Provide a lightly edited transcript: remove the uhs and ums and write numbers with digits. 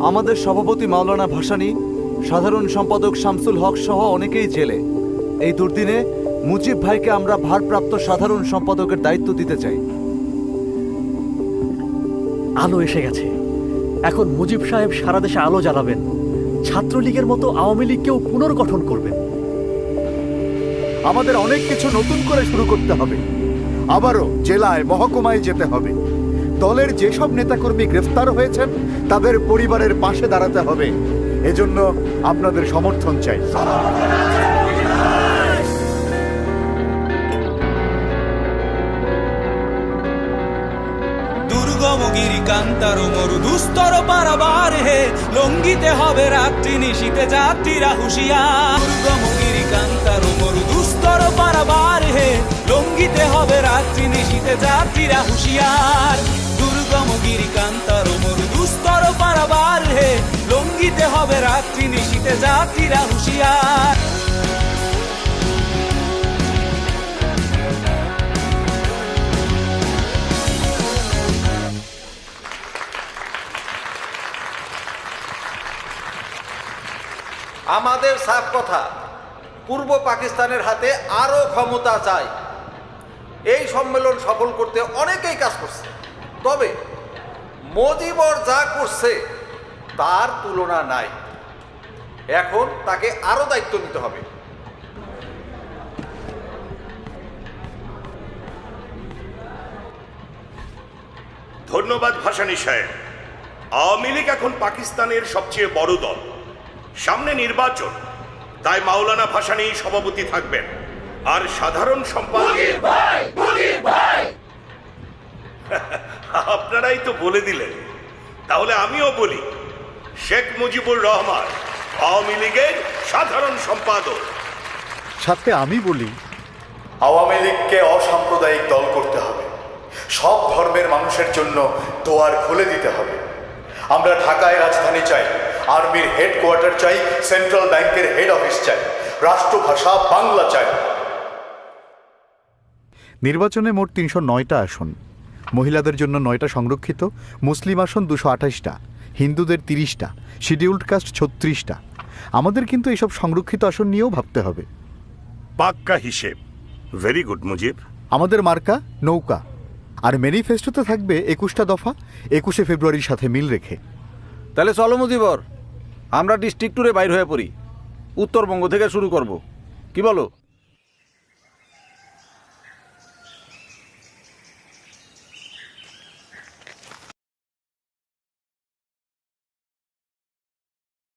আমাদের সভাপতি মাওলানা ভাসানী, সাধারণ সম্পাদক শামসুল হক সহ অনেকেই জেলে। এই দুর্দিনে মুজিব ভাইকে আমরা ভারপ্রাপ্ত সাধারণ সম্পাদকের দায়িত্ব দিতে চাই। আলো এসে গেছে। এখন মুজিব সাহেব সারা দেশে আলো জ্বালাবেন, ছাত্রলীগের মতো আওয়ামী লীগকেও পুনর্গঠন করবেন। আমাদের অনেক কিছু নতুন করে শুরু করতে হবে। আবারও জেলায় মহকুমায় যেতে হবে। দলের যেসব নেতাকর্মী গ্রেফতার হয়েছেন তাদের পরিবারের পাশে দাঁড়াতে হবে। এজন্য আপনাদের সমর্থন চাই। দুর্গমগিরি কান্তার মরু দুস্তর পারাবার হে, লঙ্গিতে হবে রাত্রি নিশীতে যাত্রীরা হুঁশিয়ার। দুর্গমগিরি কান্তার মরু দুস্তর পারাবার হে, লঙ্গিতে হবে রাত্রি নিশীতে যাত্রীরা হুঁশিয়ার। দুর্গমগিরি কান্তার মরু দুস্তর পারাবার হে, লঙ্গিতে হবে রাত্রি নিশীতে যাত্রীরা হুঁশিয়ার। আমাদের সাফ কথা, পূর্ব পাকিস্তানের হাতে আরো ক্ষমতা চাই। এই সম্মেলন সফল করতে অনেকেই কাজ করছে, তবে মুজিবর যা করছে তার তুলনা নাই। এখন তাকে আরো দায়িত্ব নিতে হবে। ধন্যবাদ ভাসানী সাহেব। আওয়ামী লীগ এখন পাকিস্তানের সবচেয়ে বড় দল। সামনে নির্বাচন, তাই মাওলানা ভাসানী সভাপতি থাকবেন, আর সাধারণ সম্পাদক আপনারাই তো বলে দিলেন, তাহলে আমিও বলি, শেখ মুজিবুর রহমান আওয়ামী লীগের সাধারণ সম্পাদক। সাথে আমি বলি, আওয়ামী লীগকে অসাম্প্রদায়িক দল করতে হবে। সব ধর্মের মানুষের জন্য দোয়ার খুলে দিতে হবে। আমরা ঢাকায় রাজধানী চাই, আর্মির হেডকোয়ার্টার চাই, সেন্ট্রাল ব্যাংকের হেড অফিস চাই, রাষ্ট্রভাষা বাংলা চাই। নির্বাচনে মোট ৩০৯টা আসন। মহিলাদের জন্য 9টা সংরক্ষিত, মুসলিম আসন 228টা, হিন্দুদের 30টা, শিডিউলড কাস্ট 36টা। আমাদের কিন্তু এইসব সংরক্ষিত আসন নিয়েও ভাবতে হবে। পাক্কা হিসেব। Very good Mujib. আমাদের মার্কা নৌকা, আর ম্যানিফেস্টোতে থাকবে 21টা দফা, 21শে ফেব্রুয়ারির সাথে মিল রেখে। তাহলে চলো মুজিবর, আমরা ডিস্ট্রিক্ট ট্যুরে বাইর হয়ে পড়ি। উত্তরবঙ্গ থেকে শুরু করব, কি বলো?